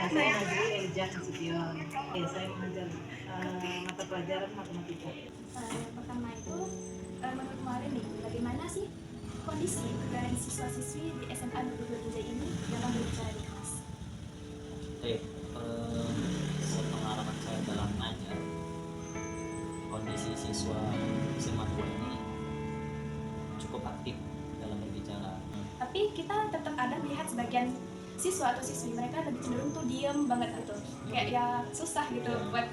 saya Nazri Elijah Nasution. Saya mengajar mata pelajaran matematika. Yang pertama itu, menurut Muallim nih, bagaimana sih kondisi dari siswa-siswi di SMA Negeri 27 ini dalam berbicara di kelas? Pengalaman saya dalam mengajar, kondisi siswa SMA 2 ini cukup aktif dalam berbicara. Tapi kita tetap ada melihat sebagian siswa atau siswi mereka lebih cenderung tuh diem banget gitu, kayak ya susah gitu buat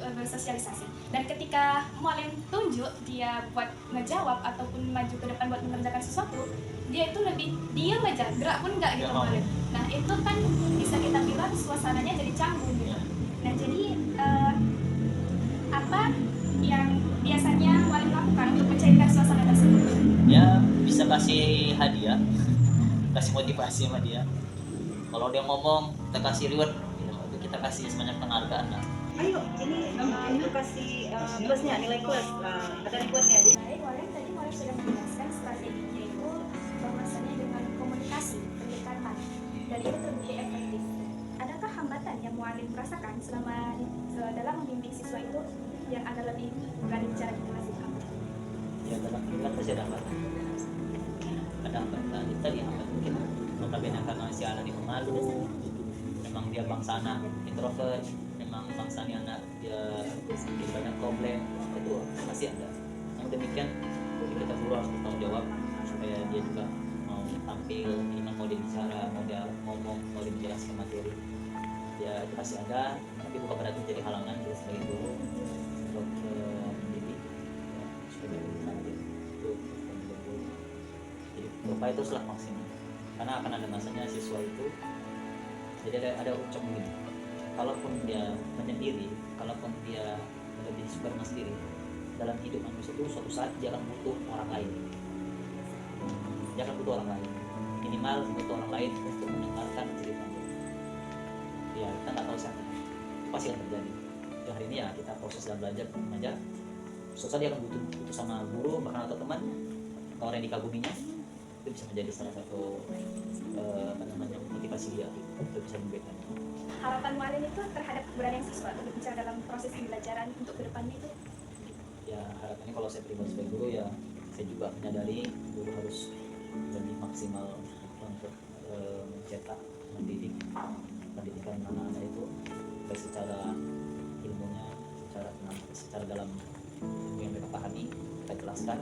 bersosialisasi. Dan ketika Muallim tunjuk dia buat ngejawab ataupun maju ke depan buat mengerjakan sesuatu, dia itu lebih diem aja, gerak pun enggak gitu Muallim. Nah itu kan bisa kita bilang suasananya jadi canggung gitu. Nah jadi apa yang biasanya Muallim lakukan untuk mencairkan suasana tersebut? Ya bisa kasih hadiah, kasih motivasi sama dia. Kalau dia ngomong kita kasih reward, kita kasih sebanyak penghargaan lah. Ayo, ini itu kasih plusnya, nilai plus. Ada rewardnya. Baik, tadi Muallim sudah menjelaskan strateginya itu bahwasannya dengan komunikasi, pendekatan, dan itu terbukti efektif. Adakah hambatan yang Muallim rasakan selama dalam membimbing siswa itu yang agak lebih berani bicara di kelas itu? Ya dalam kelas pasti ada hambatan. Ada hambatan, tadi hambatan kita notabene karena si anak ini pemalu, memang dia bangsa anak introvert, memang bangsa ini anak dia banyak problem, itu masih ada. Namun demikian kita guru harus bertanggung jawab supaya dia juga mau tampil, ini mau dia bicara, mau dia ngomong, mau dia menjelaskan materi, ya itu pasti ada. Tapi bukan berarti jadi halangan kita sebagai guru untuk mendidik ya, supaya dia bisa tampil itu. Jadi upaya itu setelah maksimal, karena akan ada masanya siswa itu jadi ada ucap begini, kalaupun dia menyendiri, kalaupun dia lebih suka dengan sendiri, dalam hidup manusia itu suatu saat dia akan butuh orang lain, dia akan butuh orang lain, minimal butuh orang lain untuk mendengarkan ceritanya. Ya kita nggak tahu siapa, pasti akan terjadi. Ya, hari ini ya kita proses dalam belajar mengajar, suatu saat dia akan butuh sama guru bahkan atau teman, orang yang dikaguminya, itu bisa menjadi salah satu motivasi dia untuk bisa memberikan. Harapan Muallim itu terhadap keberanian siswa untuk bicara dalam proses pembelajaran untuk kedepannya itu? Ya harapannya kalau saya pribadi sebagai guru ya saya juga menyadari guru harus lebih maksimal untuk mencetak, mendidik pendidikan anak-anak itu baik secara ilmunya, secara dalam ilmu yang mereka pahami kita jelaskan,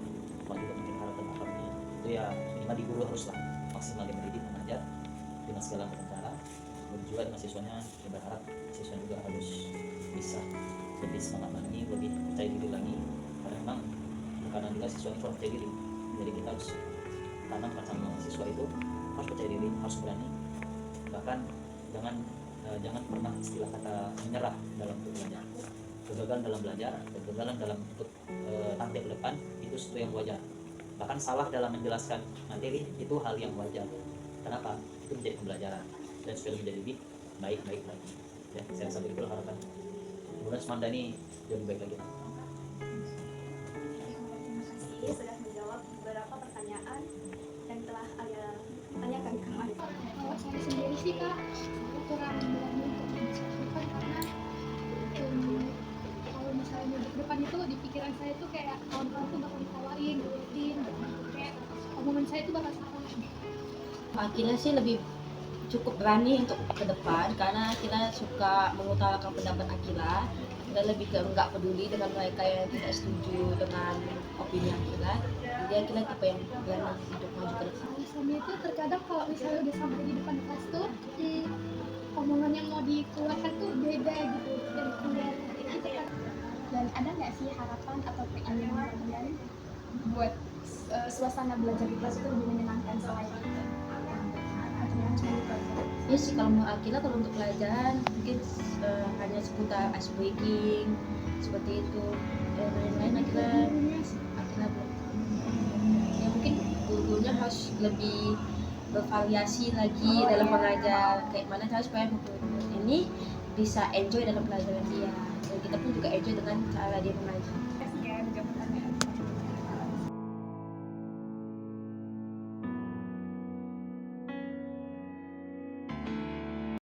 kalau juga mungkin harapan-harapannya itu ya minimal di guru haruslah maksimal dia mendidik, mengajar dengan segala macam cara. Juga dengan siswanya saya berharap siswa juga harus bisa lebih semangat lagi, lebih percaya diri lagi, karena memang kadang juga siswa ini kurang percaya diri. Jadi kita harus tanamkan sama siswa itu harus percaya diri, harus berani, bahkan jangan pernah istilah kata menyerah dalam belajar. Kegagalan dalam belajar, kegagalan dalam untuk tampil ke depan itu sesuatu yang wajar. Bahkan salah dalam menjelaskan materi itu hal yang wajar. Kenapa? Itu menjadi pembelajaran dan supaya menjadi lebih baik lagi. Ya, saya rasa itu harapan. Kemudian Semanda ini lebih baik lagi. Terima kasih sudah menjawab beberapa pertanyaan yang telah Ayah tanyakan kemarin. Kalau saya sendiri sih Kak, saya kurang berani untuk mendiskusikan karena kalau misalnya di depan itu di pikiran saya tuh kayak kawan-kawan tuh bakal ditawarin, duetin, kayak omongan saya tuh bakal salah. Akila sih lebih cukup berani untuk ke depan karena Akila suka mengutarakan pendapat Akila. Akila lebih ke enggak peduli dengan mereka yang tidak setuju dengan opini Akila. Jadi Akila tipe yang berani untuk maju ke depan. Alasannya itu terkadang kalau misalnya udah sampai di depan kelas tuh omongan yang mau dikeluarkan tuh beda gitu dari keluar gitu kan. Dan ada nggak sih harapan atau keinginan kalian buat suasana belajar di kelas itu lebih menyenangkan selain itu? Ya sih kalau menurut Akila, kalau untuk pelajaran mungkin hanya seputar ice breaking seperti itu. Yang lain Akila belum. Ya mungkin gurunya harus lebih bervariasi lagi dalam mengajar, kayak mana cara supaya murid ini bisa enjoy dalam pelajaran dia, dan kita pun juga enjoy dengan cara dia mengajar. Terima kasih ya,